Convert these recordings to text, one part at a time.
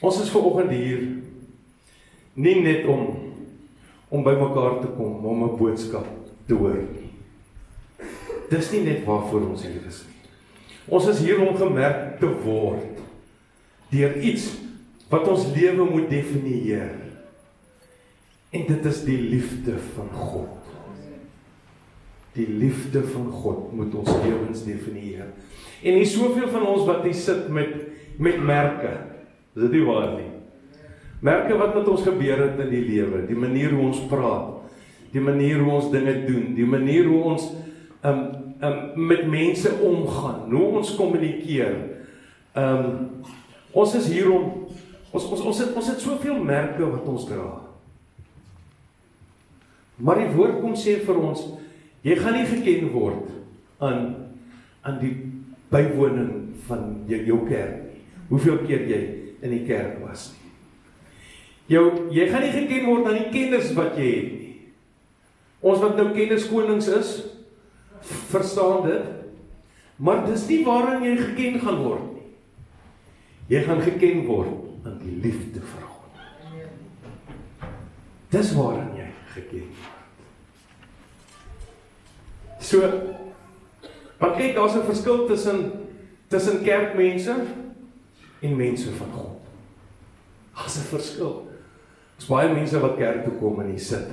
Ons is vanoggend hier, nie net om by mekaar te kom, om 'n boodskap te hoor nie. Dis nie net waarvoor ons hier is nie. Ons is hier om gemerk te word deur iets wat ons lewe moet definieer. En dit is die liefde van God. Die liefde van God moet ons lewens definieer. En hier soveel van ons wat hier sit met merke. Is dit nie waar nie? Merke wat met ons gebeur het in die lewe, die manier hoe ons praat, die manier hoe ons dinge doen, die manier hoe ons met mense omgaan, hoe ons kommunikeer. Ons is hier om, ons het soveel merke wat ons dra. Maar die woord kom sê vir ons, jy gaan nie geken word aan die bywoning van jou kerk nie. Hoeveel keer jy in die kerk was nie. Jy gaan nie geken word aan die kennis wat jy het nie. Ons wat nou kenniskonings is, verstaan dit, maar dis nie waaraan jy geken gaan word nie. Jy gaan geken word aan die liefde van God. Dis waaraan jy geken word. So, want kyk, daar's 'n verskil tussen kerkmense en mense van God. Daar's 'n verskil. Daar's baie mense wat kerk toe kom en hier sit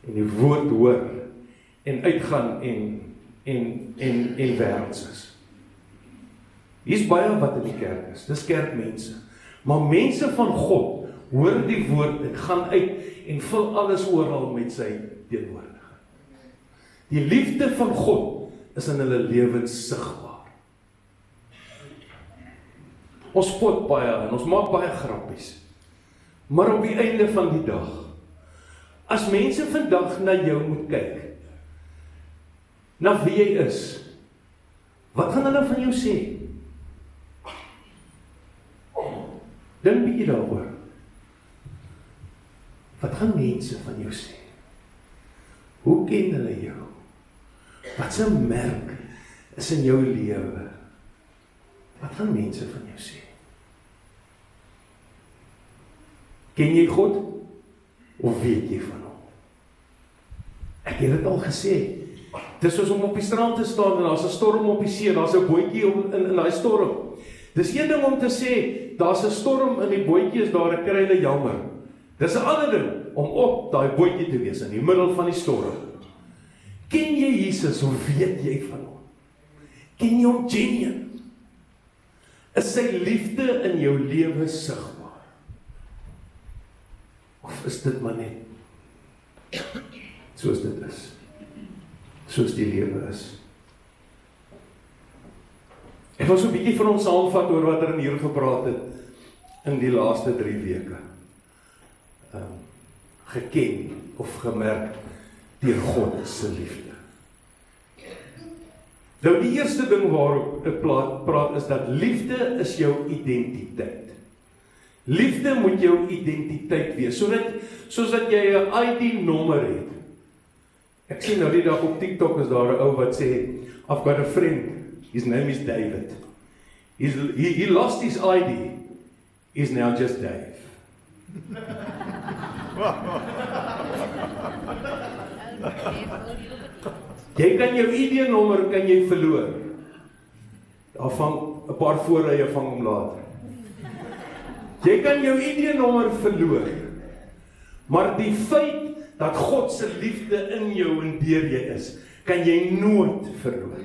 en die woord hoor en uitgaan en wêrelds is. Hier's baie wat in die kerk is. Dis kerkmense. Maar mense van God hoor die woord en gaan uit en vul alles oral met sy teenwoordigheid. Die liefde van God is in hulle lewens sigbaar. Ons spot baie en ons maak baie grappies. Maar op die einde van die dag, as mense vandag na jou moet kyk, na wie jy is, wat gaan hulle van jou sê? Dink bietjie daaroor. Wat gaan mense van jou sê? Hoe ken hulle jou? Wat se merk is in jou lewe? Wat gaan mense van jou sê? Ken jy God? Of weet jy van hom? Ek het dit al gesê. Dis soos om op die strand te staan en daar's 'n storm op die see, daar's 'n bootjie in daai storm. Dis een ding om te sê, daar's 'n storm in die bootjie, is daar 'n kry hulle jammer. Dis 'n ander ding om op daai bootjie te wees in die middel van die storm. Ken jy Jesus of weet jy van hom? Ken jy hom genuine? Is sy liefde in jou lewe sigbaar? Of is dit maar net soos dit is? Soos die lewe is? Ek wil so 'n bietjie van ons saamvat oor wat er in hier gepraat het in die laaste 3 weke. Geken of gemerk deur God se liefde. Nou die eerste ding waarop ek praat is dat liefde is jou identiteit. Liefde moet jou identiteit wees, soos dat jy 'n ID-nommer het. Ek sien nou die dag op TikTok is daar 'n ou wat sê, I've got a friend, his name is David. He lost his ID, he's now just Dave. Jy kan jou ID-nommer kan jy verloor. Daar vang 'n paar voorrye vang hom later. Jy kan jou ID-nommer verloor. Maar die feit dat God se liefde in jou en deur jy is, kan jy nooit verloor.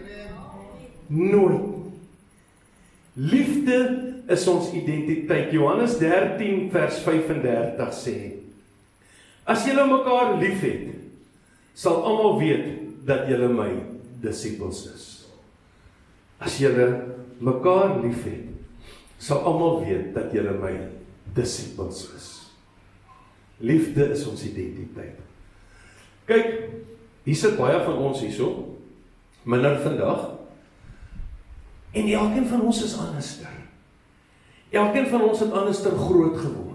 Nooit. Liefde is ons identiteit. Johannes 13 vers 35 sê: As julle mekaar liefhet, sal almal weet dat julle my disippels is. As julle mekaar liefhet, sal almal weet dat julle my disippels is. Liefde is ons identiteit. Kyk, hier sit baie van ons hierso, minder vandag, en elkeen van ons is anderster. Elkeen van ons het anderster groot geword.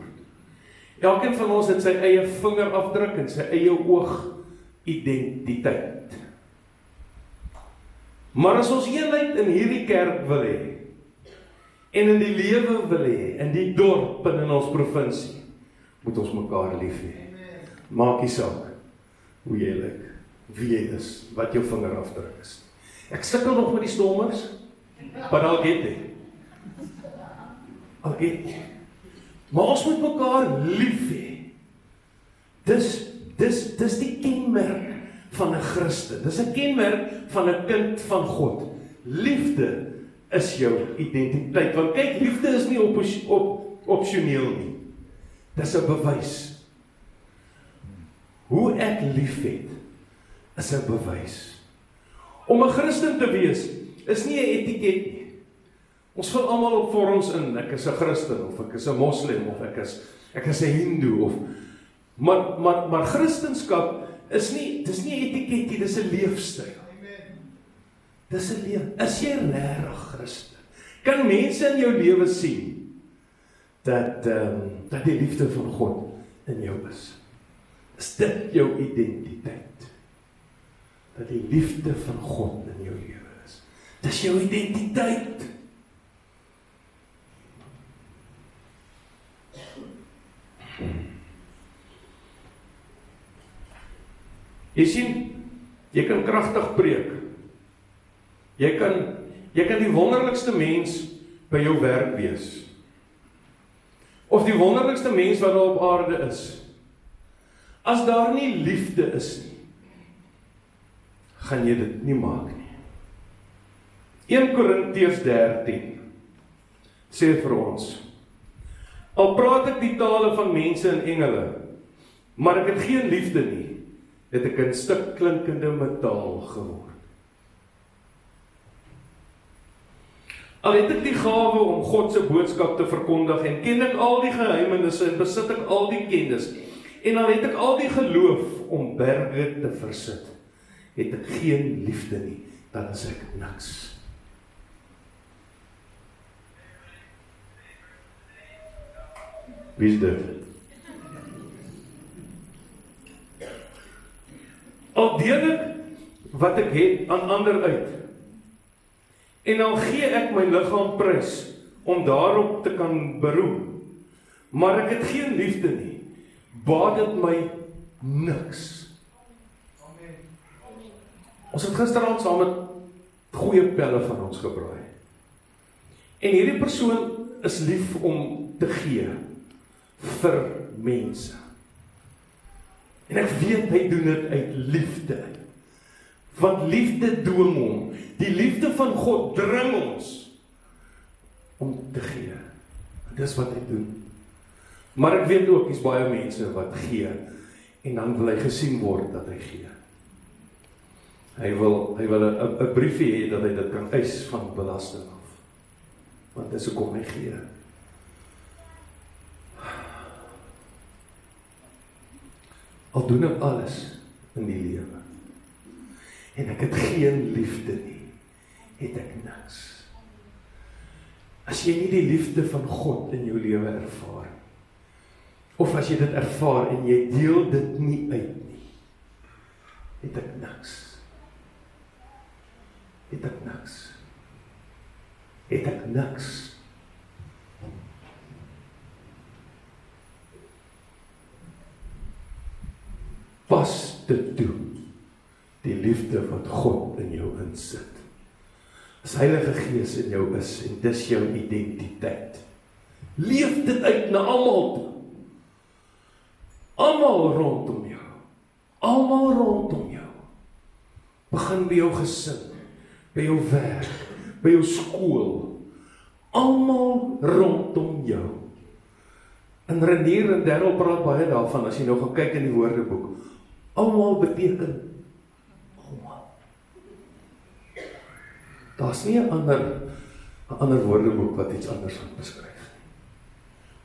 Elkeen van ons het sy eie vingerafdruk en sy eie oogidentiteit. Maar as ons eenheid in hierdie kerk wil hê, En in die lewe wil hê, in die dorp en in ons provinsie, moet ons mekaar lief hê. Maak nie saak hoe jy lyk, wie jy is, wat jou vingerafdruk is. Ek sukkel nog met die stommers, but I'll get there. I'll get there. Maar ons moet mekaar lief hê. Dis die kenmerk van 'n Christen. Dis 'n kenmerk van 'n kind van God. Liefde is jou identiteit. Want kyk, liefde is nie opsioneel nie. Dis 'n bewys. Hoe ek lief het, is 'n bewys. Om 'n Christen te wees, is nie 'n etiket nie. Ons vul almal op vorms in, ek is 'n Christen, of ek is 'n moslim, of ek is 'n hindoe, of maar Christenskap dis nie 'n etiket nie, dis 'n leefstyl. Dis 'n lewe. Is jy regtig Christen? Kan mense in jou lewe sien dat die liefde van God in jou is? Is dit jou identiteit? Dat die liefde van God in jou lewe is. Dis jou identiteit. Jy sien, jy kan kragtig preek. Jy kan die wonderlikste mens by jou werk wees. Of die wonderlikste mens wat daar op aarde is. As daar nie liefde is nie, gaan jy dit nie maak nie. 1 Korintiërs 13 sê vir ons, al praat ek die tale van mense en engele, maar ek het geen liefde nie, het ek 'n stuk klinkende metaal geword. Al het ek die gawe om God se boodskap te verkondig en ken ek al die geheimenisse en besit ek al die kennis en al het ek al die geloof om berge te versit, het ek geen liefde nie, dan is ek niks. Wie is dit? Al deel ek wat ek het aan ander uit, en al gee ek my liggaam prys om daarop te kan beroem, maar ek het geen liefde nie, baat dit my niks. Ons het gisteraand saam met goeie pelle van ons gebraai. En hierdie persoon is lief om te gee vir mense. En ek weet hy doen dit uit liefde. Want liefde dwing hom. Die liefde van God dring ons om te gee. Dis wat hy doen. Maar ek weet ook, is baie mense wat gee en dan wil hy gesien word dat hy gee. Hy wil 'n briefie hê dat hy dit kan eis van belasting af. Want dis hoekom hy gee. Al doen ek alles in die lewe en ek het geen liefde nie, het ek niks. As jy nie die liefde van God in jou lewe ervaar, of as jy dit ervaar en jy deel dit nie uit nie, het ek niks. Het ek niks. Het ek niks. Pas dit toe, die liefde wat God in jou insit. As Heilige Gees in jou is, en dis jou identiteit. Leef dit uit na almal toe. Almal rondom jou. Almal rondom jou. Begin by jou gesin, by jou werk, by jou skool. Almal rondom jou. En Renier en Darryl praat baie daarvan, as jy nou gaan kyk in die woordeboek. Almal beteken almal. Daar's nie 'n ander woordeboek wat iets anders gaan beskryf.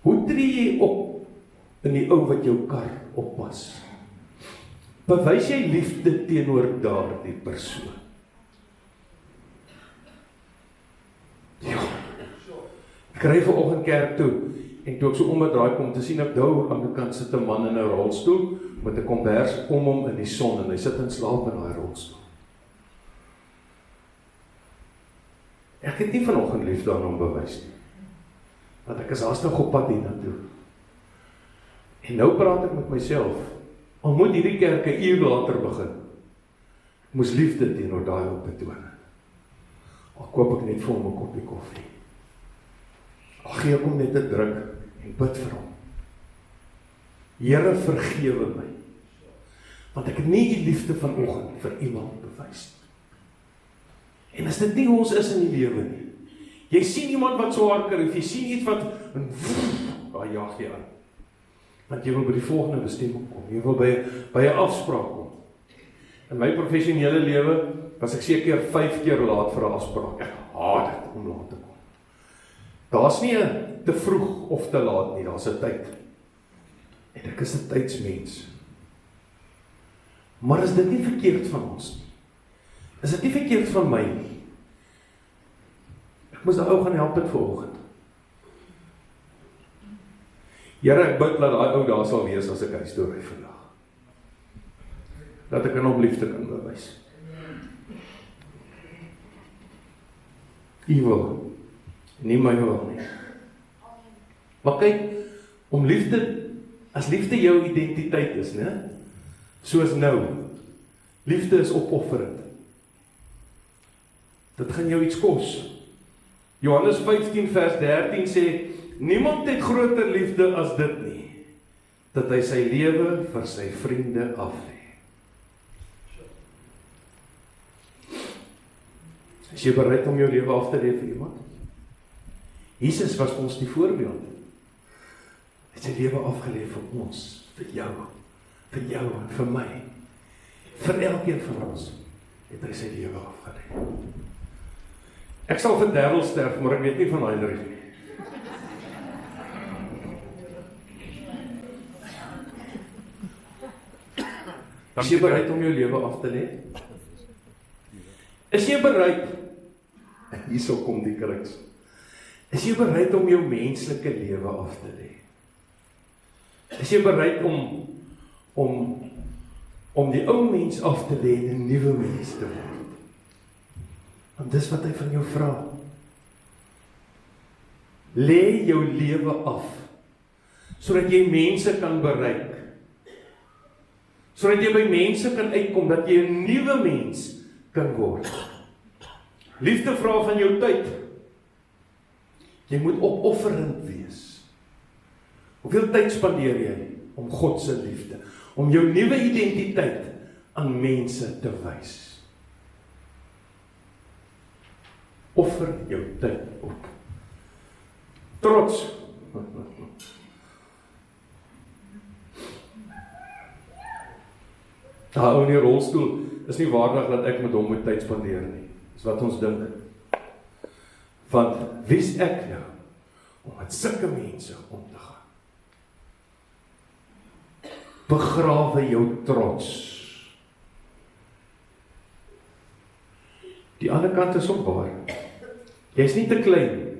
Hoe tree jy op in die ou wat jou kar oppas? Bewys jy liefde teenoor daardie persoon? Ja. Ek ry vanoggend kerk toe en toe ek so om 'n draai kom te sien ek daar aan die kant sit 'n man in 'n rolstoel met 'n kombers om hom in die son en hy sit in slaap in daai rolstoel. Ek het nie vanoggend liefde aan hom bewys nie. want ek is haastig op pad hiernatoe. En nou praat ek met myself, al moet hierdie kerk 'n uur later begin, ek moes liefde teenoor daai ou betoon. Al koop ek net vir hom 'n koppie koffie. Al gee ek hom net 'n druk en bid vir hom. Here, vergewe my, want ek het nie die liefde vanoggend vir iemand bewys. En as dit nie ons is in die lewe nie, jy sien iemand wat so hard kry, of jy sien iets wat, en jaag jy aan. Want jy wil by die volgende bestemming kom, jy wil by 'n afspraak kom. In my professionele lewe was ek seker 5 keer laat vir 'n afspraak. Ek haat dit om laat te kom. Daar's nie 'n te vroeg of te laat nie, daar's 'n tyd. En ek is 'n tydsmens. Maar is dit nie verkeerd van ons nie? Is dit nie verkeerd van my nie? Ek moes daai ou gaan help het vanoggend. Here, ek bid dat daai ou daar sal wees as ek huis toe ry vandag. Dat ek aan hom liefde kan bewys. U wil, nie my wil nie. Maar kyk, om liefde, as liefde jou identiteit is, né? Soos nou, liefde is opofferend. Dit gaan jou iets kos. Johannes 15 vers 13 sê, niemand het groter liefde as dit nie, dat hy sy lewe vir sy vriende aflê. Is jy bereid om jou lewe af te lê vir iemand? Jesus was ons die voorbeeld. Hy het sy lewe afgelê vir ons, vir jou en vir my. Vir elkeen van ons het hy sy lewe afgelê. Ek sal vir Darryl sterf, maar ek weet nie van Heinrich nie. Is jy bereid om jou lewe af te lê? Is jy bereid, en hierso kom die kruks, is jy bereid om jou menslike lewe af te lê? Is jy bereid om die ou mens af te lê en 'n nuwe mens te word? Want dis wat hy van jou vra. Lê jou lewe af, sodat jy mense kan bereik. Sodat jy by mense kan uitkom, dat jy 'n nuwe mens kan word. Liefde vra van jou tyd. Jy moet opofferend wees. Hoeveel tyd spandeer jy om God se liefde, om jou nuwe identiteit aan mense te wys? Offer jou tyd op. Trots. Daai ou in die rolstoel is nie waardig dat ek met hom moet tyd spandeer nie. Dis wat ons dink. Want wie's ek nou om met sulke mense om te gaan? Begrawe jou trots. Die ander kant is ook waar. Jy's nie te klein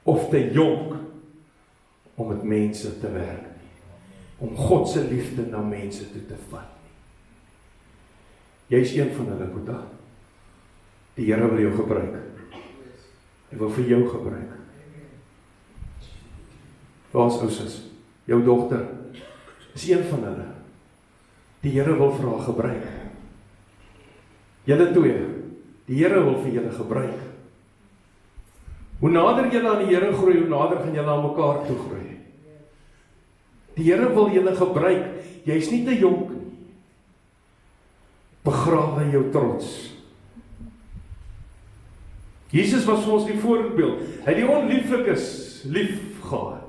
of te jonk om met mense te werk nie. Om God se liefde na mense toe te vat nie. Jy's een van hulle, Boeta. Die Here wil jou gebruik. Hy wil vir jou gebruik. Waar's ousus? Jou dogter is een van hulle. Die Here wil vir haar gebruik. Julle twee, die Here wil vir julle gebruik. Hoe nader julle aan die Here groei, hoe nader gaan julle aan mekaar toe groei. Die Here wil julle gebruik. Jy's nie te jonk nie. Begrawe jou trots. Jesus was vir ons die voorbeeld. Hy het die onlieflikes lief gehad.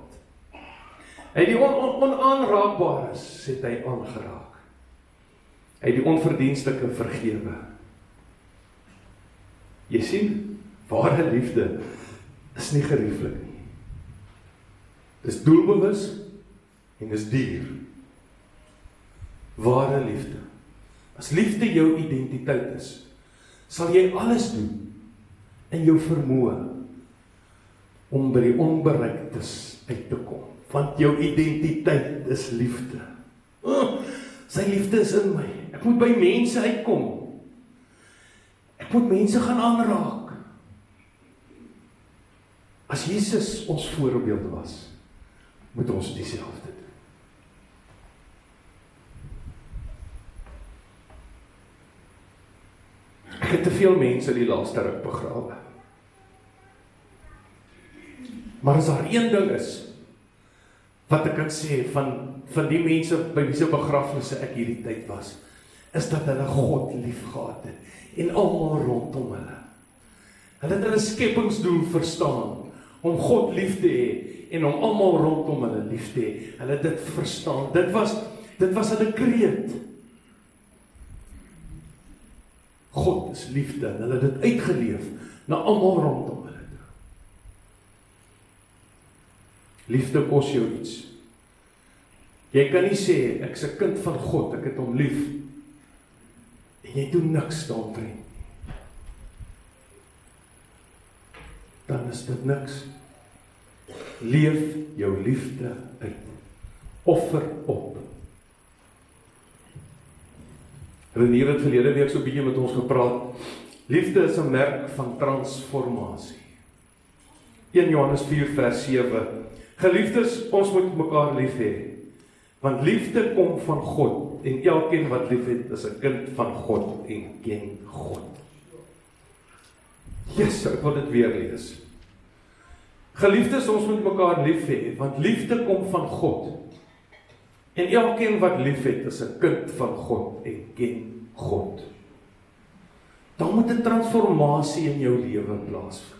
Hy het die onaanraakbares het hy aangeraak. Hy het die onverdienstelike vergewe. Jy sien, ware liefde is nie gerieflik nie. Dis doelbewus en dis duur. Ware liefde. As liefde jou identiteit is, sal jy alles doen in jou vermoë om by die onbereiktes uit te kom. Want jou identiteit is liefde. Sy liefde is in my. Ek moet by mense uitkom. Ek moet mense gaan aanraak. As Jesus ons voorbeeld was, moet ons dieselfde doen. Ek het te veel mense die laaste ruk begrawe. Maar as daar een ding is, wat ek kan sê van die mense by wie se begrafnisse ek hierdie tyd was, is dat hulle God lief gehad het, en almal rondom hulle. Hulle het hulle skepingsdoel verstaan, om God lief te hê, en om almal rondom hulle lief te hê. Hulle het dit verstaan, dit was hulle kreet. God is liefde, en hulle het dit uitgeleef, na almal rondom hulle toe. Liefde kos jou iets. Jy kan nie sê, ek is 'n kind van God, ek het hom lief, en jy doen niks daaromtrent. Dan is dit niks. Leef jou liefde uit. Offer op. Renier het verlede week so 'n bietjie met ons gepraat. Liefde is 'n merk van transformasie. 1 Johannes 4 vers 7. Geliefdes, ons moet mekaar lief hê, want liefde kom van God, en elkeen wat lief het, is 'n kind van God en ken God. Yes, ek wil dit weer lees. Geliefdes, ons moet mekaar lief hê, want liefde kom van God, en elkeen wat lief het, is 'n kind van God en ken God. Dan moet 'n transformasie in jou lewe plaasvind.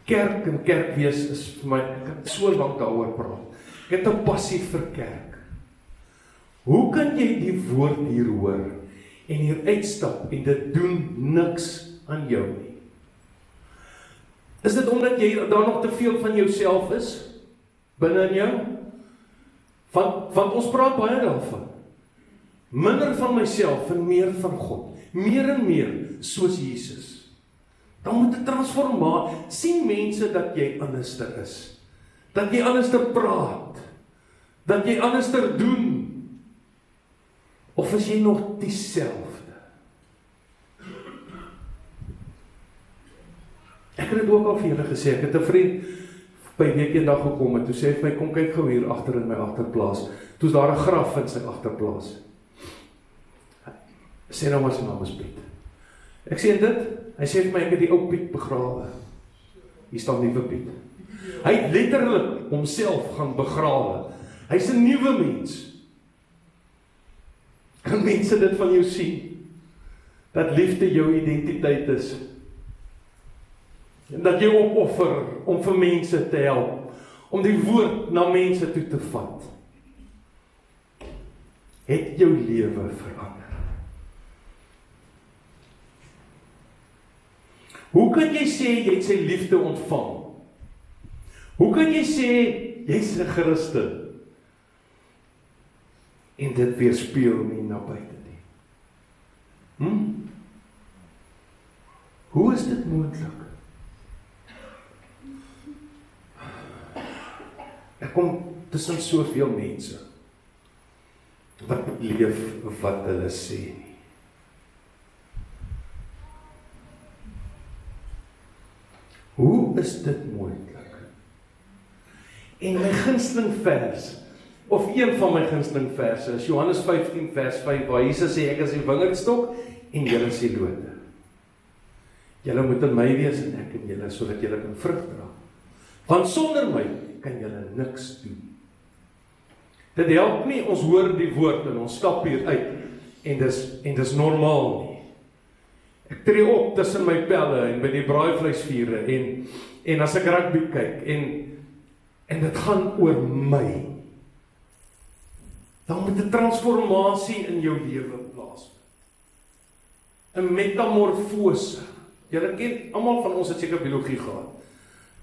Kerk en kerkwees is vir my, ek het so lank daaroor praat. Ek het 'n passie vir kerk. Hoe kan jy die woord hier hoor en hier uitstap en dit doen niks aan jou nie? Is dit omdat jy daar nog te veel van jouself is binne in jou? Want ons praat baie daarvan. Minder van myself en meer van God. Meer en meer soos Jesus. Dan moet 'n transformasie, sien mense dat jy anderster is. Dat jy anderster praat. Dat jy anderster doen. Of is jy nog dieselfde? Ek het dit ook al vir julle gesê, ek het 'n vriend by week eendag gekom, en toe sê hy vir my, kom kyk gou hier agter in my agterplaas. Toe's daar 'n graf in sy agterplaas. Sê nou maar sy naam is Piet. Ek sê dit, hy sê vir my, ek het die ou Piet begrawe. Hier staan nuwe Piet. Hy het letterlik homself gaan begrawe. Hy's 'n nuwe mens. Kan mense dit van jou sien? Dat liefde jou identiteit is. En dat jy opoffer om vir mense te help. Om die woord na mense toe te vat. Het jou lewe verander. Hoe kan jy sê jy het sy liefde ontvang? Hoe kan jy sê jy's 'n Christen? En dit weerspieël nie na buite nie. Hoe is dit moontlik? Ek kom tussen soveel mense wat leef wat hulle sê nie. Hoe is dit moontlik? En my gunsteling vers, of een van my gunsteling verse, is Johannes 15 vers 5, waar Jesus sê, ek is die wingerdstok, en julle is die lote. Julle moet in my wees, en ek in julle, sodat julle kan vrug dra. Want sonder my, kan julle niks doen. Dit help nie, ons hoor die woord, en ons stap hier uit, en dis normaal nie. Ek tree op tussen my pelle, en by die braaivleisvure, en as ek rugby kyk, en dit gaan oor my. Dan moet 'n transformasie in jou lewe plaasvind. 'n Metamorfose. Julle ken, almal van ons het seker biologie gehad,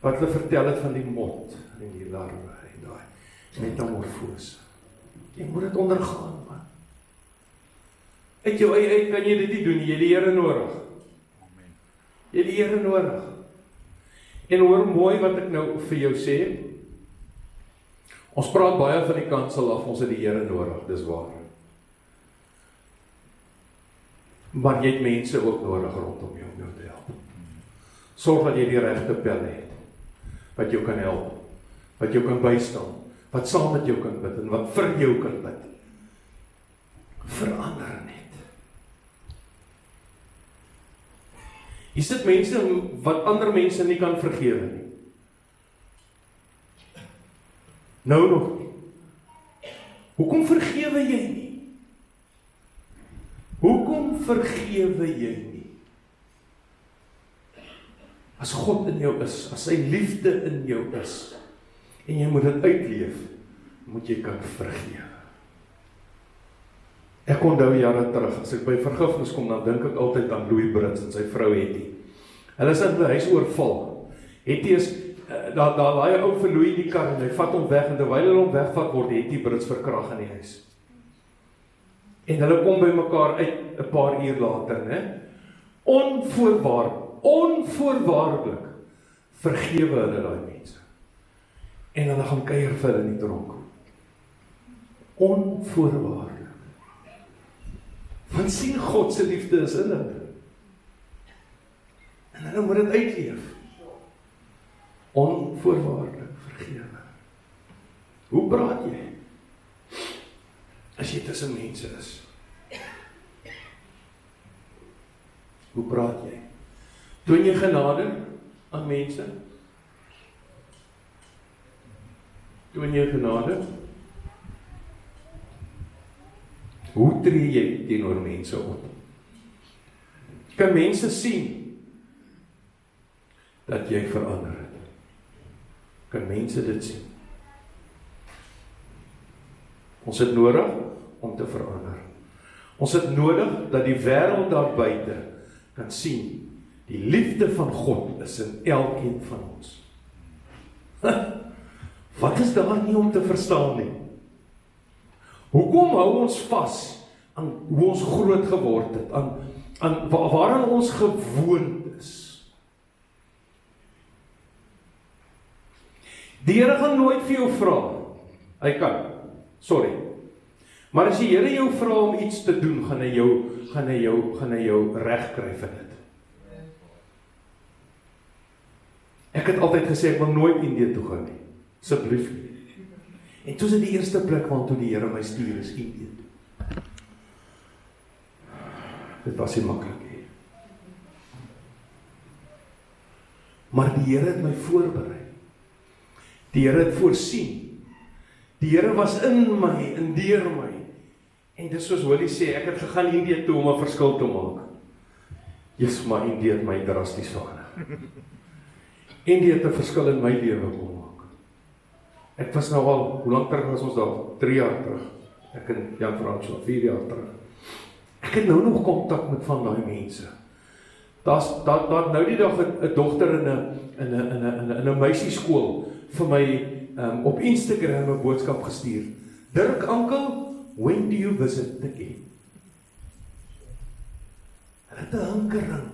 wat hulle vertel het van die mot, en die larwe, en daai metamorfose. Jy moet dit ondergaan, man. Uit jou eie uit kan jy dit nie doen, jy het die Here nodig. Jy het die Here nodig. En hoor mooi wat ek nou vir jou sê. Ons praat baie van die kansel af, ons het die Here nodig, dis waar. Maar jy het mense ook nodig rondom jou om jou te help. Sorg dat jy die regte pelle het, wat jou kan help, wat jou kan bystaan, wat saam met jou kan bid, en wat vir jou kan bid. Verander net. Is dit mense wat ander mense nie kan vergewe nie? Nou nog nie. Hoekom vergewe jy nie? Hoekom vergewe jy nie? As God in jou is, as sy liefde in jou is, en jy moet dit uitleef, moet jy kan vergewe. Ek onthou jare terug, as ek by vergifnis kom, dan dink ek altyd aan Louis Brits en sy vrou Hetty. Hulle is in die huis oorval. Hetty is, daar laai ou vir Louis die kar, en hy vat hom weg, en terwyl hulle hom wegvat, word Hetty Brits verkrag in die huis. En hulle kom by mekaar uit 'n paar uur later, né? Onvoorwaardelik vergewe hulle daai mense. En hulle gaan kuier vir hulle in die tronk. Onvoorwaardelik. Want sien God se liefde is in hulle. En hulle moet dit uitleef. Onvoorwaardelik vergewe. Hoe praat jy? As jy tussen mense is. Hoe praat jy? Toon jy genade aan mense? Toon jy genade? Hoe tree jy teenoor mense op? Kan mense sien dat jy verander het? Kan mense dit sien? Ons het nodig om te verander. Ons het nodig dat die wêreld daar buite kan sien, die liefde van God is in elkeen van ons. Wat is daar nie om te verstaan nie? Hoekom hou ons vas aan hoe ons groot geword het, aan waaraan ons gewoond is? Die Here gaan nooit vir jou vra. Hy kan. Sorry. Maar as die Here jou vra om iets te doen, gaan hy jou reg kry vir dit. Ek het altyd gesê ek wil nooit Indië toe gaan nie. Asseblief nie. En toe is dit die eerste plek waartoe die Here my stuur is Indië toe. Dit was nie maklik nie. Maar die Here het my voorberei. Die Here het voorsien. Die Here was in my, en deur my. En dis soos Willie sê, ek het gegaan Indië toe om 'n verskil te maak. Jesus, maar Indië het my drasties verander. Indië het 'n verskil in my lewe kom maak. Ek was nou al, hoe lank terug was ons daar? 3 jaar terug. Ek en Jan Fransson, 4 jaar terug. Ek het nou nog kontak met van daai mense. Daar nou die dag 'n dogter in 'n meisieskool vir my op Instagram 'n boodskap gestuur. Dirk, uncle, when do you visit again? Hulle het 'n hinkering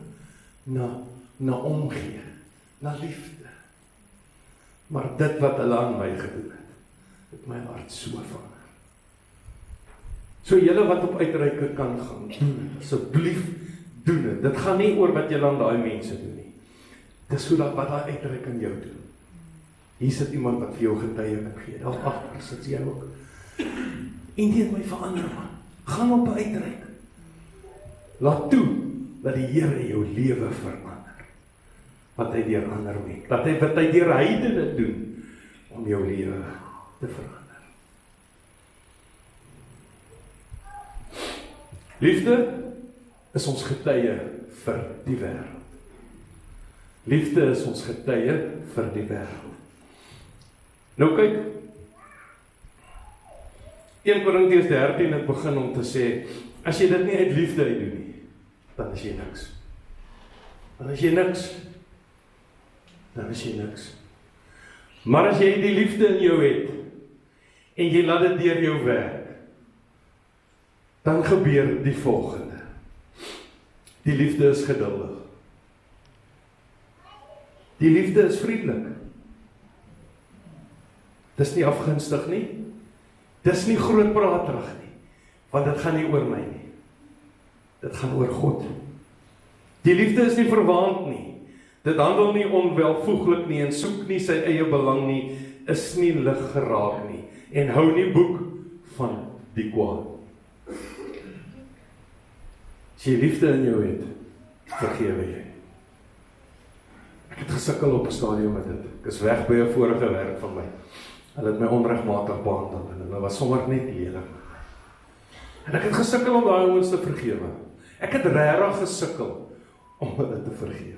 na omgee, na liefde. Maar dit wat hulle aan my gedoen het my hart so verander. So julle wat op uitreike kan gaan, doen dit. Asseblief doen dit. Dit gaan nie oor wat julle aan daai mense doen nie. Dis so dat wat daai uitreike in jou doen. Hier sit iemand wat vir jou getuie kan gee. Daar agter sit jy ook. En dit het my verander, man. Gaan op 'n uitreik. Laat toe dat die Here jou lewe verander. Wat hy deur ander mense, wat hy deur heidene doen om jou lewe te verander. Liefde is ons getuie vir die wêreld. Liefde is ons getuie vir die wêreld. Nou kyk, 1 Korintiërs 13 het begin om te sê, as jy dit nie uit liefde uit doen nie, dan is jy niks. Dan is jy niks. Dan is jy niks. Maar as jy die liefde in jou het, en jy laat dit deur jou werk, dan gebeur die volgende. Die liefde is geduldig. Die liefde is vriendelik. Dis nie afgunstig nie. Dis nie grootpraterig nie, want dit gaan nie oor my nie. Dit gaan oor God. Die liefde is nie verwaand nie. Dit handel nie onwelvoeglik nie en soek nie sy eie belang nie, is nie lig geraak nie en hou nie boek van die kwaad. As jy liefde in jou het, vergewe jy. Ek het gesukkel op 'n stadium met dit. Ek is weg by 'n vorige werk van my. Hulle het my onregmatig behandel en hulle was sommer net lelik. En ek het gesukkel om daai ouens te vergewe. Ek het regtig gesukkel om hulle te vergewe.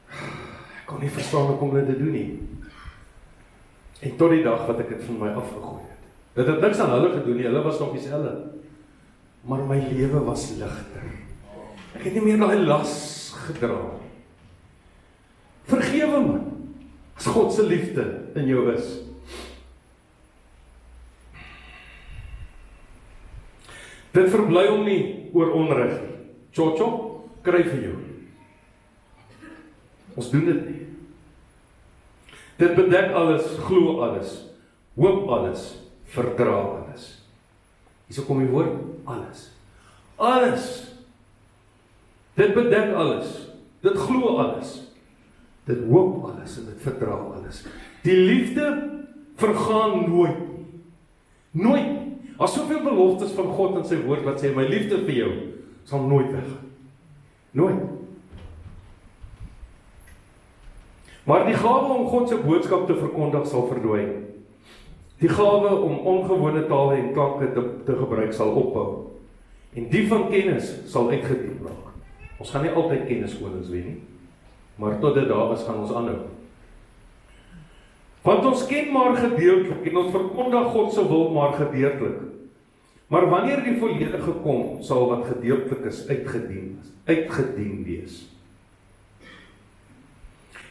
Ek kon nie verstaan hoekom hulle dit doen nie. En tot die dag wat ek dit van my afgegooi het. Dit het niks aan hulle gedoen nie, hulle was nog dieselfde. Maar my lewe was ligter. Ek het nie meer daai las gedra. Vergewe man, as God se liefde in jou is. Dit verbly hom nie oor onreg nie. Tjo, kry vir jou. Ons doen dit nie. Dit bedek alles, glo alles, hoop alles, verdra alles. Hierso kom die woord, alles. Alles. Dit bedek alles. Dit glo alles. Dit hoop alles en dit verdra alles. Die liefde vergaan nooit nie. Nooit nie. As soveel beloftes van God in sy woord wat sê, my liefde vir jou sal nooit weggaan. Nooit. Maar die gawe om God se boodskap te verkondig sal verdwyn. Die gawe om ongewone tale en klanke te gebruik sal ophou. En die van kennis sal uitgedien raak. Ons gaan nie altyd kenniskonings wees nie, maar tot dit daar is gaan ons aanhou. Want ons ken maar gedeeltelik en ons verkondig God se wil maar gedeeltelik. Maar wanneer die volledige kom, sal wat gedeeltelik is uitgedien wees.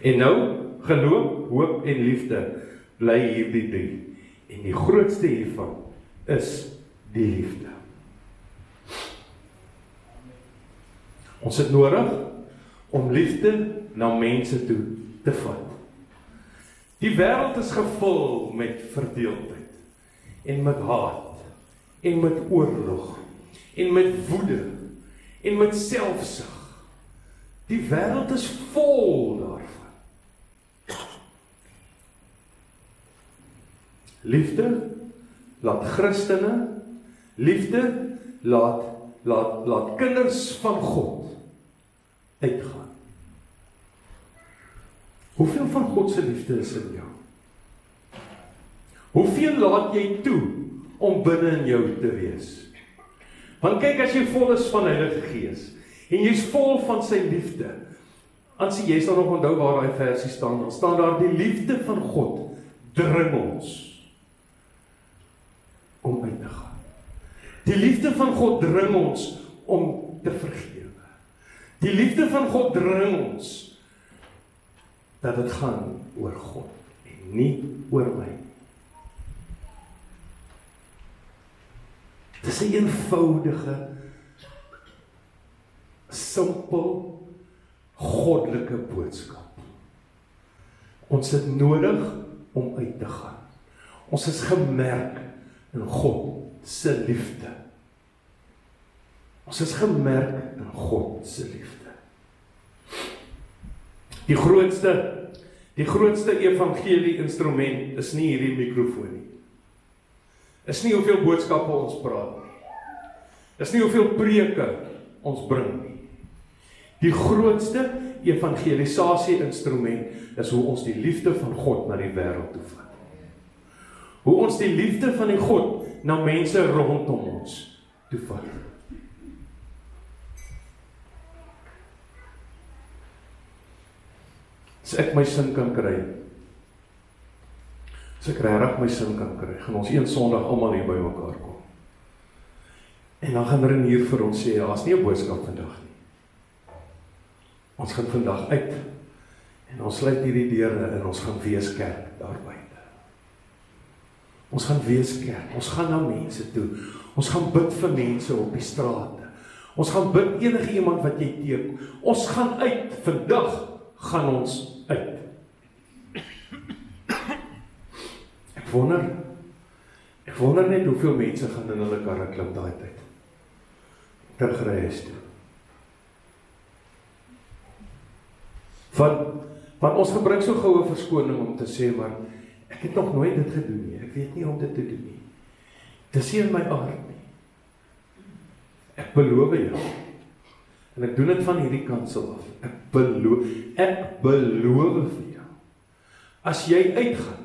En nou, geloof, hoop en liefde bly hierdie drie. En die grootste hiervan is die liefde. Ons het nodig om liefde na mense toe te vat. Die wêreld is gevul met verdeeldheid en met haat en met oorlog en met woede en met selfsug. Die wêreld is vol daarvan. Liefde laat Christene, liefde laat kinders van God uitgaan. Hoeveel van God se liefde is in jou? Hoeveel laat jy toe om binne in jou te wees? Want kyk, as jy vol is van Heilige Gees en jy's vol van sy liefde, dan sê jy sal nog onthou waar daai versie staan, dan staan daar die liefde van God dring ons om uit te gaan. Die liefde van God dring ons om te vergewe. Die liefde van God dring ons dat dit gaan oor God en nie oor my. Dit is 'n eenvoudige, simpel, goddelike boodskap. Ons het nodig om uit te gaan. Ons is gemerk in God se liefde. Ons is gemerk in God se liefde. Die grootste evangelie instrument is nie hierdie mikrofoon nie. Is nie hoeveel boodskappe ons praat nie. Is nie hoeveel preke ons bring nie. Die grootste evangelisasie instrument is hoe ons die liefde van God na die wêreld toe vat. Hoe ons die liefde van die God na mense rondom ons toe vat. As ek my sin kan kry, as ek regtig my sin kan kry, gaan ons een Sondag almal hier by mekaar kom. En dan gaan Renier vir ons sê, daar's nie 'n boodskap vandag nie. Ons gaan vandag uit, en ons sluit hierdie deure, en ons gaan wees kerk daar buite. Ons gaan wees kerk, ons gaan na mense toe, ons gaan bid vir mense op die strate, ons gaan bid enige iemand wat jy teek, ons gaan uit, vandag gaan ons uit. Ek wonder net hoeveel mense gaan in hulle karre klim daai tyd. terugry huis toe. Van ons gebruik so goue verskoning om te sê, maar ek het nog nooit dit gedoen nie, ek weet nie om dit te doen nie. Dis nie in my aard nie. Ek beloof jou, en ek doen dit van hierdie kansel af, ek beloof vir jou, as jy uitgaan,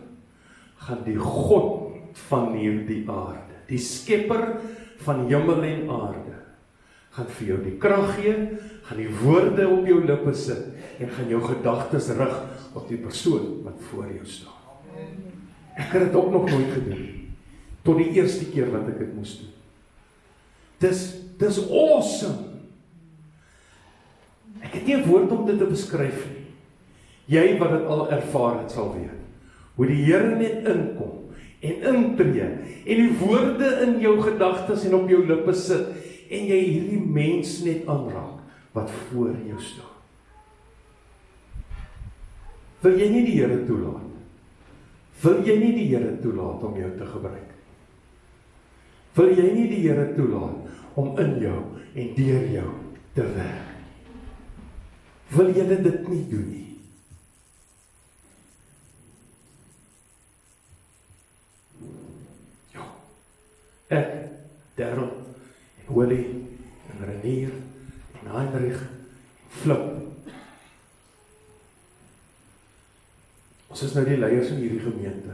gaan die God van hierdie aarde, die skepper van hemel en aarde, gaan vir jou die krag gee, gaan die woorde op jou lippe sit, en gaan jou gedagtes rig op die persoon wat voor jou staan. Ek het dit ook nog nooit gedoen, tot die eerste keer wat ek dit moes doen. Dis awesome. Ek het nie 'n woord om dit te beskryf nie. Jy wat dit al ervaar het sal weet, hoe die Here net inkom, en intree, en die woorde in jou gedagtes en op jou lippe sit, en jy hierdie mens net aanraak, wat voor jou staan. Wil jy nie die Here toelaat? Wil jy nie die Here toelaat om jou te gebruik? Wil jy nie die Here toelaat om in jou en deur jou te werk? Wil jy dit nie doen nie? Ja, ek, Darryl, en Willie, en Renier, en Heinrich, en Flip. Ons is nou die leiers in hierdie gemeente.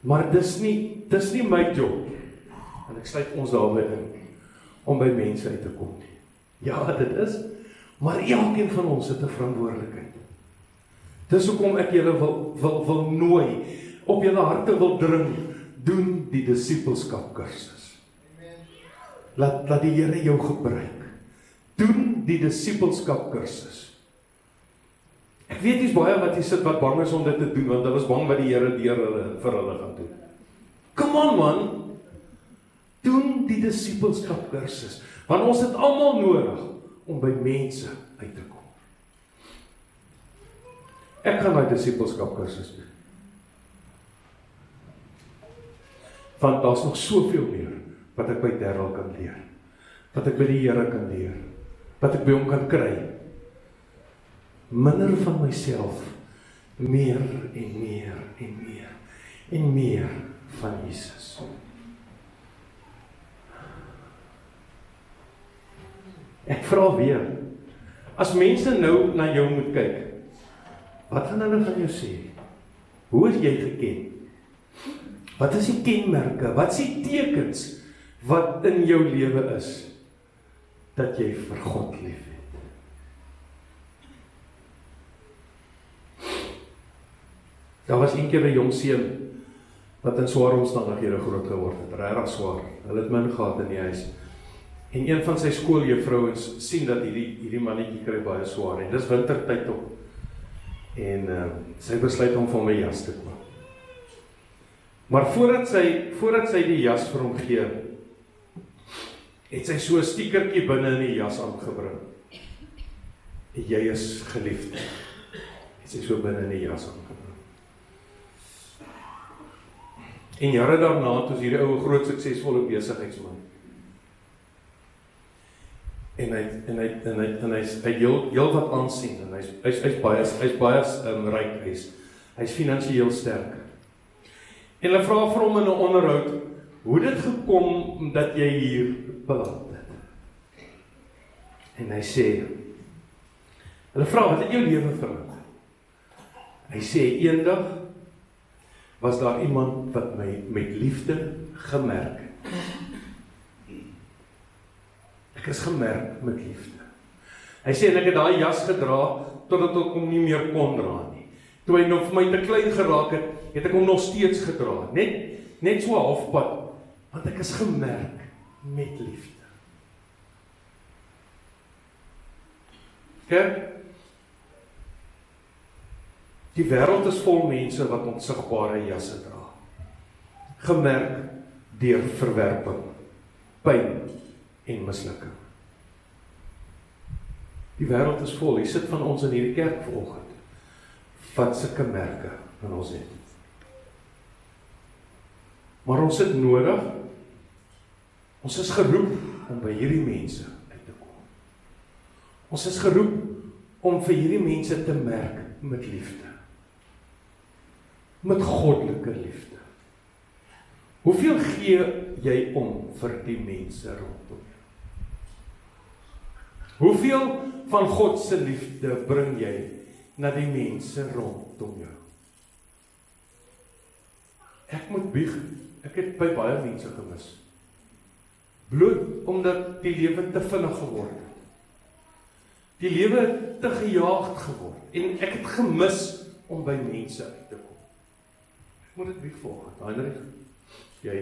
Maar dis nie my job, en ek sluit ons daarby in, om by mense uit te kom nie. Ja, dit is, maar elkeen van ons het 'n verantwoordelikheid. Dis hoekom ek julle wil nooi, op julle harte wil dring, doen die disipelskap kursus. Laat die Here jou gebruik. Doen die disipelskap kursus. Ek weet dis baie wat hier sit wat bang is om dit te doen, want hulle is bang wat die Here vir hulle gaan doen. Come on man, doen die disipelskap kursus, want ons het almal nodig om by mense uit te kom. Ek gaan my disipelskap kursus doen. Want daar's nog soveel meer wat ek by Darryl kan leer, wat ek by die Here kan leer, wat ek by hom kan kry. Minder van myself, meer en meer en meer en meer van Jesus. Ek vra weer, as mense nou na jou moet kyk, wat gaan hulle van jou sê? Hoe is jy geken? Wat is die kenmerke? Wat is die tekens wat in jou lewe is, dat jy vir God lief het? Daar was een keer 'n jong seun wat in swaar omstandighede groot geword het, regtig swaar. Hulle het min gehad in die huis. En een van sy skooljuffrouens sien dat hierdie mannetjie kry baie swaar en dis wintertyd op. En sy besluit om vir hom 'n jas te koop. Maar voordat sy die jas vir hom gee, het sy so 'n stiekertjie binne in die jas aangebring. Jy is geliefd. Het sy so binne in die jas aangebring. En jare daarna, toe is hierdie ou 'n groot suksesvolle besigheidsman. En hy heel wat aansien en hy's baie ryk, hy's finansiëel sterk. En hulle vra vir hom in 'n onderhoud, hoe dit gekom dat jy hier beland het? En hy sê, hulle vra, wat het jou lewe verander? Hy sê, eendag was daar iemand wat my met liefde gemerk het. Ek is gemerk met liefde. Hy sê, en ek het daai jas gedra, totdat ek hom nie meer kon dra nie. Toe hy nog vir my te klein geraak het, het ek hom nog steeds gedra. Net so halfpad, want ek is gemerk met liefde. Kerk, die wêreld is vol mense wat onsigbare jasse dra. Gemerk deur verwerping, pyn en mislukking. Die wêreld is vol, hier sit van ons in hierdie kerk vanoggend, wat sulke merke in ons het. Maar ons het nodig, ons is geroep om by hierdie mense Ons is geroep om vir hierdie mense te merk met liefde. Met goddelike liefde. Hoeveel gee jy om vir die mense rondom jou? Hoeveel van God se liefde bring jy na die mense rondom jou? Ek moet bieg, ek het by baie mense gemis. Bloot omdat die lewe te vinnig geword het. Die lewe te gejaagd geword. En ek het gemis om by mense uit te kom. Ek moet dit bieg volgend. Heinrich, jy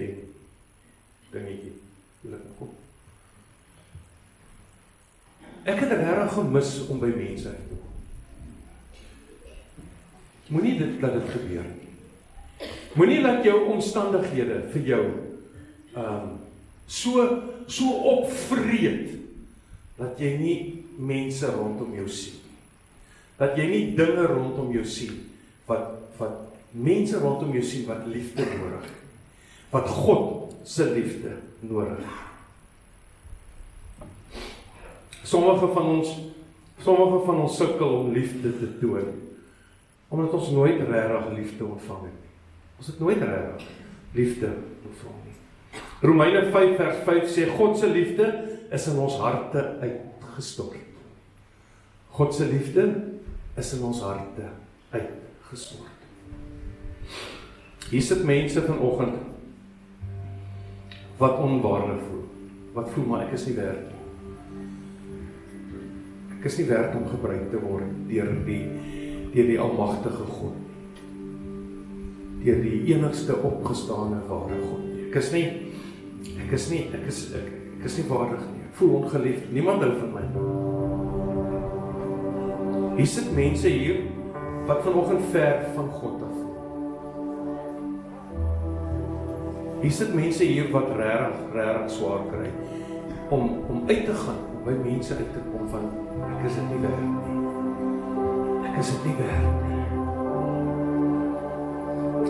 dingetjie, wil ek kom. Ek het regtig gemis om by mense uit te kom. Moenie dat dit gebeur nie. Moenie dat jou omstandighede vir jou so opvreet dat jy nie mense rondom jou sien. Dat jy nie dinge rondom jou sien wat mense rondom jou sien wat liefde nodig het. Wat God se liefde nodig het. Sommige van ons sukkel om liefde te toon, omdat ons nooit regtig liefde ontvang het. Ons het nooit regtig liefde ontvang nie. Romeine 5 vers 5 sê, God se liefde is in ons harte uitgestort. God se liefde is in ons harte uitgestort. Hier sit mense vanoggend wat onwaardig voel. Wat voel, maar ek is nie werd nie. Ek is nie werd om gebruik te word deur die almagtige God. Deur die enigste opgestane ware God. Ek is nie waardig nie. Ek voel ongeliefd. Niemand hou van my. Hier sit mense hier wat vanoggend ver van God af. Hier sit mense hier wat regtig swaar kry om uit te gaan, om by mense uit te kom van ek is dit nie werd nie. Ek is dit nie werd nie.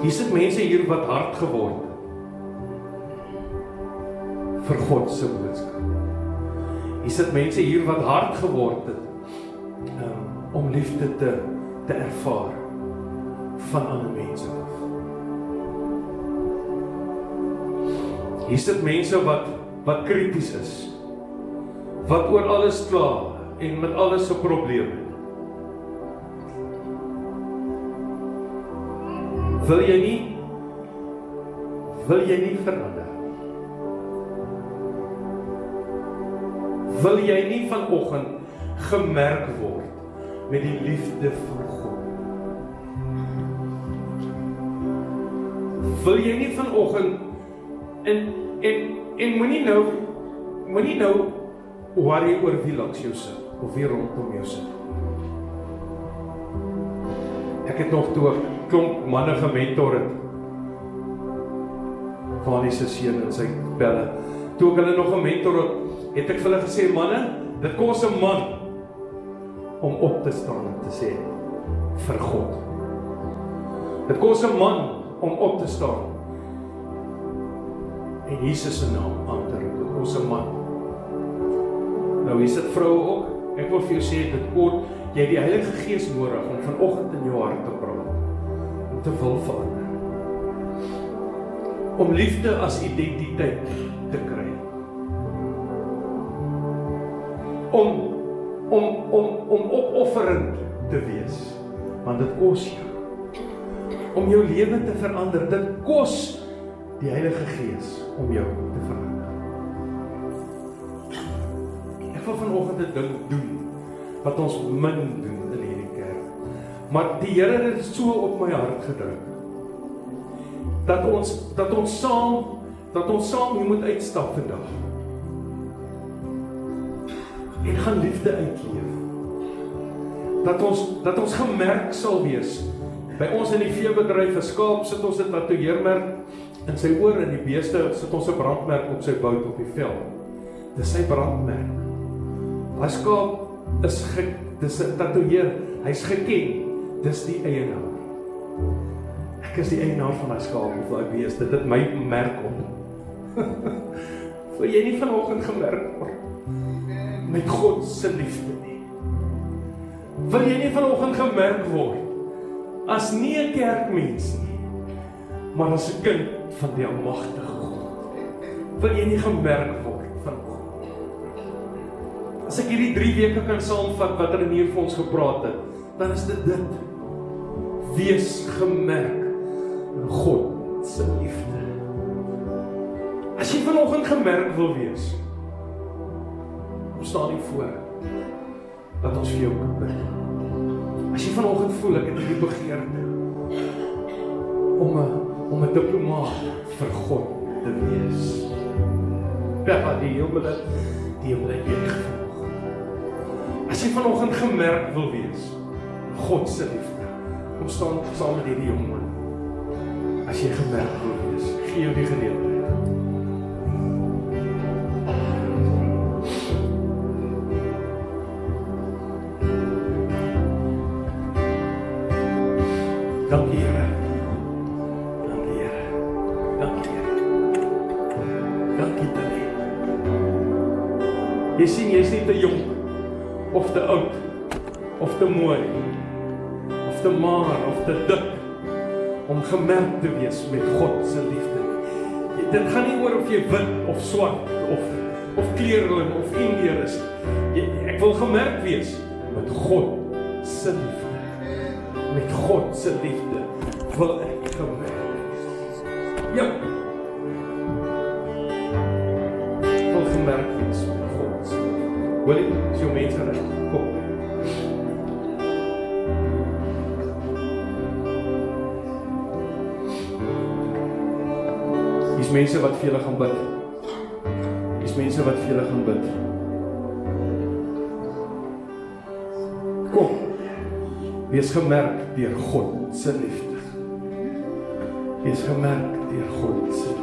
Hier sit mense hier wat hard geword het vir God se boodskap. Hier sit mense hier wat hard geword het om liefde te ervaar van ander mense af. Hier sit mense wat krities is, wat oor alles kla en met alles 'n probleem het. Wil jy nie verander? Wil jy nie vanoggend gemerk word met die liefde van God? Wil jy nie vanoggend en moenie nou worry oor wie langs jou sit of wie rondom jou sit. Ek het nog toe 'n klomp manne gementor het. Van die seun en sy pelle. Toe ek hulle nog gementor het ek vir hulle gesê, manne, dit kos 'n man om op te staan en te sê vir God. Dit kos 'n man om op te staan en Jesus se naam aan te roep. Dit kos 'n man. Nou hier sit vroue ook. Ek wil vir jou sê, jy het die Heilige Gees nodig om vanoggend in jou hart te praat. Om te wil verander. Om liefde as identiteit te kry. Om opofferend te wees. Want dit kos jou. Om jou lewe te verander. Dit kos die Heilige Gees om jou te verander. Ek wil vanoggend 'n ding doen wat ons min doen in hierdie kerk. Maar die Here het dit so op my hart gedruk. Dat ons saam hier moet uitstap vandag. En gaan liefde uitleef. Dat ons gemerk sal wees. By ons in die veebedryf, 'n skaap sit ons 'n tatoeëermerk in sy oor en die beeste sit ons 'n brandmerk op sy bout op die vel. Dis sy brandmerk. Hy skaap dis 'n tatoeëer, hy's geken, dis die eienaar. Ek is die eienaar van my skaap of daai beeste, dit my merk op. Wil jy nie vanoggend gemerk word met God se liefde nie? Wil jy nie vanoggend gemerk word as nie 'n kerkmens nie, maar as 'n kind van die almagtige God? Wil jy nie gemerk word vanoggend? As ek hierdie 3 weke kan saamvat wat hulle hier vir ons gepraat het, dan is dit. Wees gemerk in God se liefde. As jy vanoggend gemerk wil wees, staan nie voor dat ons vir jou kan bid. As jy vanoggend voel ek het hierdie begeerte om 'n diplomaat vir God te wees. Ja, die hemel het jy gevolg. As jy vanoggend gemerk wil wees, God se liefde, kom staan saam met hierdie jongman. As jy gemerk wil wees, gee jou die geleentheid. Dankie Here. Dankie Here. Dankie Here. Dankie Tannie. Jy sien, jy is nie te jong, of te oud, of te mooi, of te maar, of te dik, om gemerk te wees met God se liefde. Dit gaan nie oor of jy wit, of swart, of kleurling, of Indiër is. Ek wil gemerk wees met God se liefde. Met God se liefde wil ek gemerk wees. Ja. Wil gemerk wees met God se liefde. Wil jy, is jou mense reg? Kom. Dis mense wat vir julle gaan bid. Dis mense wat vir julle gaan bid. Kom. Wees gemerk deur God se liefde. Wees gemerk deur God se liefde.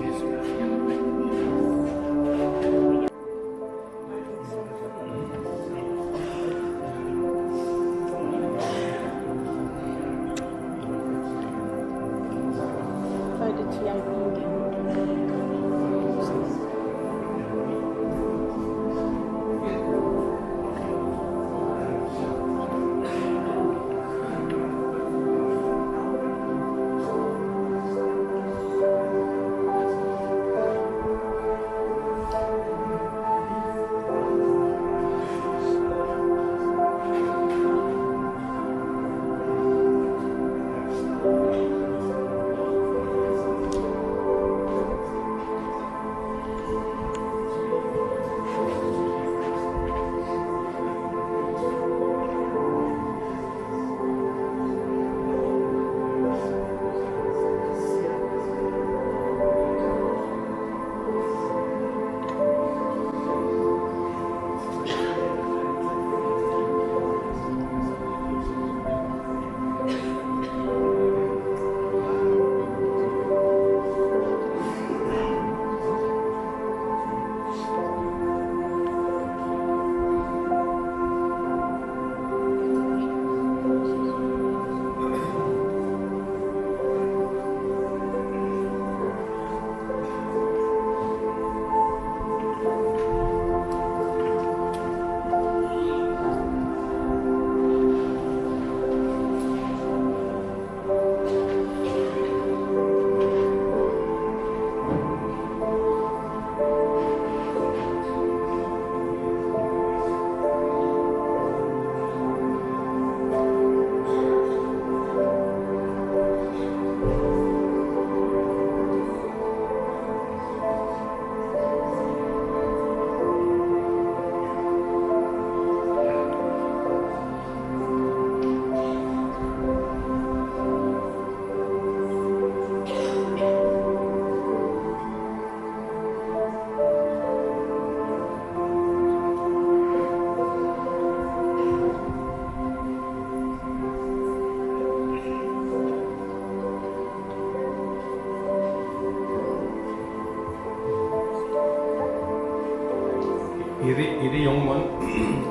Hierdie jong man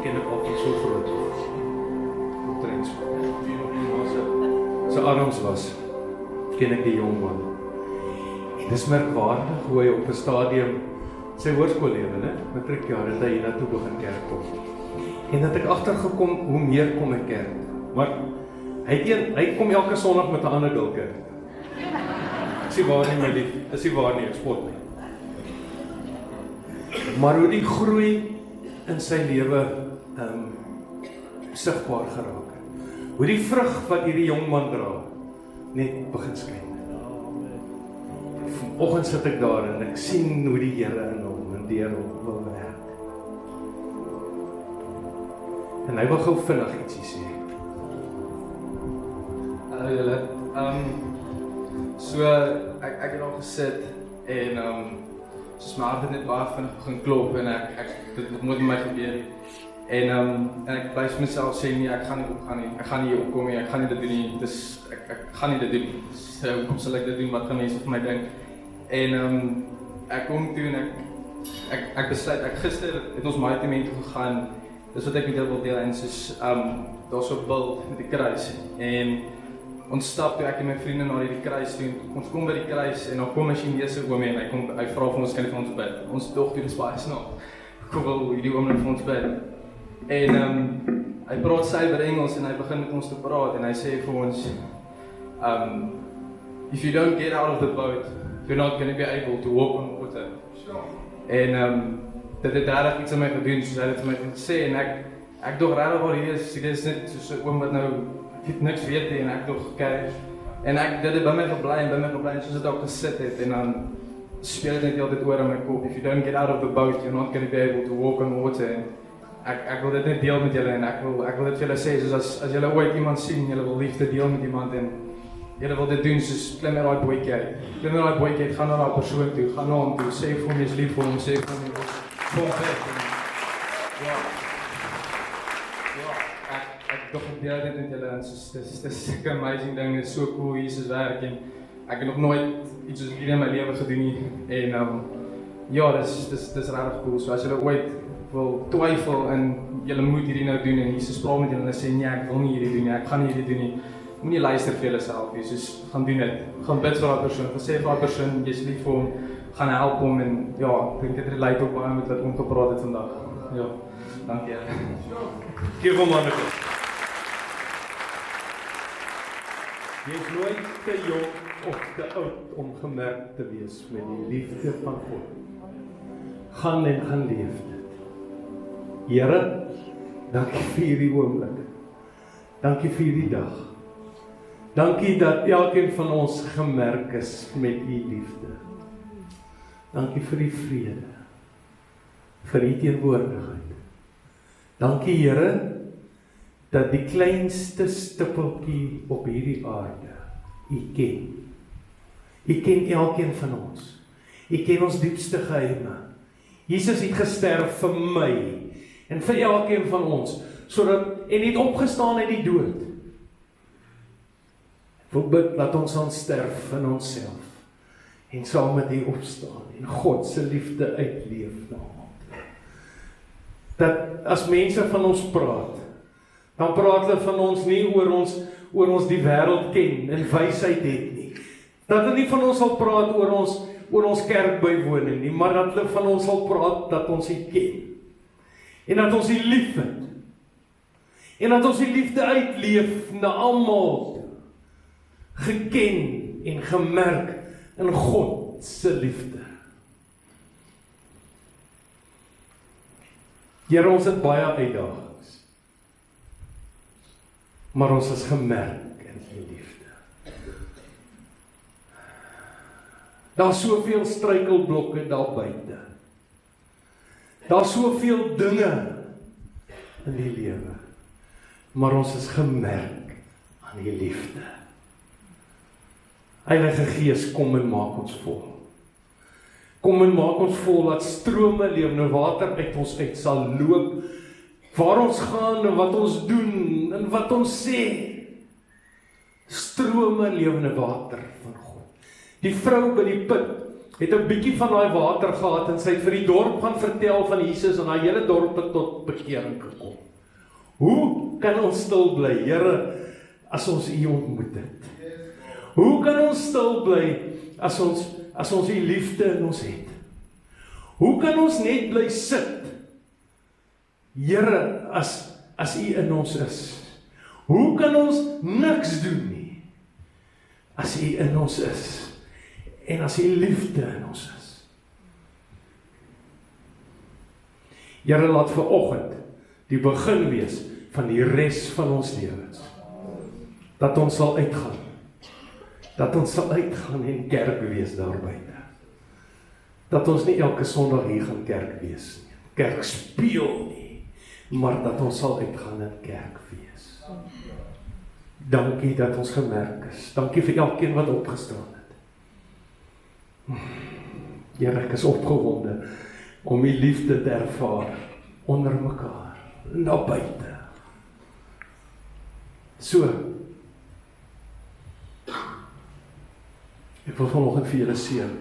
ken ek al van so groot. Omtrent so arms was, ken ek die jong man. En dis merkwaardig hoe hy op 'n stadium sy hoërskoollewe, matriekjaar, het hy hiernatoe begin kerk kom. En dat ek agtergekom hoe meer kom ek kerk. Maar hy kom elke Sondag met 'n ander deel kerk. Is nie waar nie, my lief. Is nie waar nie, ek spot nie. Maar hoe die groei in sy lewe sigbaar geraak het. Hoe die vrug wat hierdie jong man dra, net begin skyn. Vanoggend sit ek daar en ek sien hoe die Here in hom en deur hom wil werk. En hy wil gou vinnig ietsie sê. Hallo julle. So ek het al gesit en soos my hart het net baie vinnig begin klop en dit moet met my gebeur. En ek bly vir myself sê nee, ek gaan nie opgaan nie. Ek gaan nie hier opkom nie. Ek gaan nie dit doen nie. Dis ek gaan nie dit doen nie. So hoekom sal ek dit doen? Wat gaan mense vir my dink? En ek kom toe en ek besluit gister het ons Mighty toe gegaan. Dis wat ek met julle wil deel en soos daar's so 'n bil met die kruis en ons stap toe ek en my vriende na die kruis toe. Ons kom by die kruis en dan kom 'n Chinese oomie en hy vra vir ons kan hy vir ons bid. Ons dog toe dis baie snaaks. Kom wil hierdie oomblik vir ons bid. En hy praat suiwer Engels en hy begin met ons te praat en hy sê vir ons if you don't get out of the boat, you're not going to be able to walk on water. En dit het regtig iets aan my gedoen soos hy dit vir my gesê en ek dog regtig waar hier is net soos 'n oom wat nou niks weet nie en ek dog kyk en dit het by my gebly en soos dit ook gesit het en dan speel dit net heeltyd oor in my kop. If you don't get out of the boat, you're not going to be able to walk on water. Ek wil dit net deel met julle en ek wil dit vir julle sê soos as julle ooit iemand sien, julle wil liefde deel met iemand en julle wil dit doen soos klim met daai bootjie uit, gaan na daai persoon toe, gaan na hom toe, sê vir hom jy's lief vir hom, sê vir hom kom weg. Ek dog ek deel dit met julle en soos dis 'n amazing ding, dit is so cool hoe Jesus werk en ek het nog nooit iets soos hierdie in my lewe gedoen nie en ja, dis regtig cool. So as julle ooit wil twyfel en julle moet hierdie nou doen en Jesus praat met julle en sê nee, ek wil nie hierdie doen nie, ek gaan nie hierdie doen nie. Moenie luister vir jouself nie, soos gaan doen dit. Gaan bid vir daai persoon, gaan sê vir daai persoon jy's lief vir hom, gaan help hom en ja, ek dink dit relate ook baie met wat ons gepraat het vandag. Ja, dankie. Geef hom 'n ander klap. Jy is nooit te jong of te oud om gemerk te wees met die liefde van God. Gaan en gaan leef dit. Here, dankie vir hierdie oomblik. Dankie vir hierdie dag. Dankie dat elkeen van ons gemerk is met u liefde. Dankie vir die vrede, vir die teenwoordigheid. Dankie Here, dat die kleinste stippeltjie op hierdie aarde, u ken. U ken elkeen van ons. U ken ons diepste geheime. Jesus het gesterf vir my en vir elkeen van ons, en het opgestaan uit die dood. Ek wil bid, laat ons sterf in onsself en saam met U opstaan en God se liefde uitleef na ons. Dat as mense van ons praat, dan praat hulle van ons nie oor ons die wêreld ken en wysheid het nie. Dat hulle nie van ons sal praat oor ons kerkbywoning nie, maar dat hulle van ons sal praat dat ons U ken. En dat ons U liefhet. En dat ons die liefde uitleef na almal geken en gemerk in God se liefde. Here, ons het baie uitdagings. Maar ons is gemerk in U liefde. Daar's soveel struikelblokke daar buite. Daar's soveel dinge in die lewe. Maar ons is gemerk aan die liefde. Heilige Gees, kom en maak ons vol. Kom en maak ons vol, dat strome lewende water uit ons uit sal loop, waar ons gaan en wat ons doen en wat ons sê. Strome lewende water van God. Die vrou by die put het 'n bietjie van daai water gehad en sy het vir die dorp gaan vertel van Jesus en haar hele dorp het tot bekering gekom. Hoe kan ons stil bly, Here, as ons U ontmoet het? Hoe kan ons stil bly as ons U liefde in ons het? Hoe kan ons net bly sit, Here, as U in ons is? Hoe kan ons niks doen nie, as U in ons is, en as U liefde in ons is? Here, laat vanoggend die begin wees van die res van ons lewens. Dat ons sal uitgaan. Dat ons sal uitgaan en kerk wees daar buite. Dat ons nie elke Sondag hier gaan kerk wees nie. Kerk speel nie. Maar dat ons sal uitgaan en kerk wees. Dankie dat ons gemerk is. Dankie vir elkeen wat opgestaan het. Here, ek is opgewonde om U liefde te ervaar onder mekaar, na buite. So, ek wil vanoggend vir julle seën,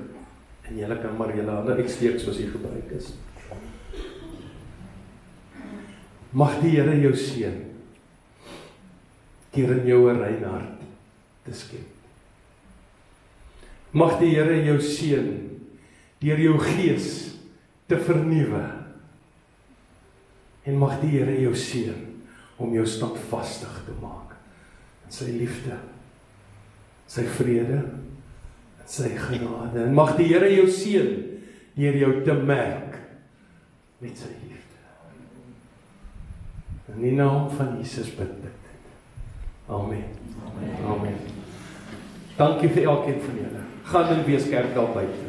en julle kan maar julle hande uitsteek soos jy gebruik is. Mag die Here jou seën, deur in jou 'n rein hart te skep. Mag die Here jou seën, deur jou gees te vernuwe. En mag die Here jou seën om jou standvastig te maak in sy liefde, sy vrede, en sy genade. En mag die Here jou seën deur jou te merk met sy liefde. In die naam van Jesus bid ek. Amen. Amen. Dankie vir elkeen van julle. Gaan en wees kerk daar buite.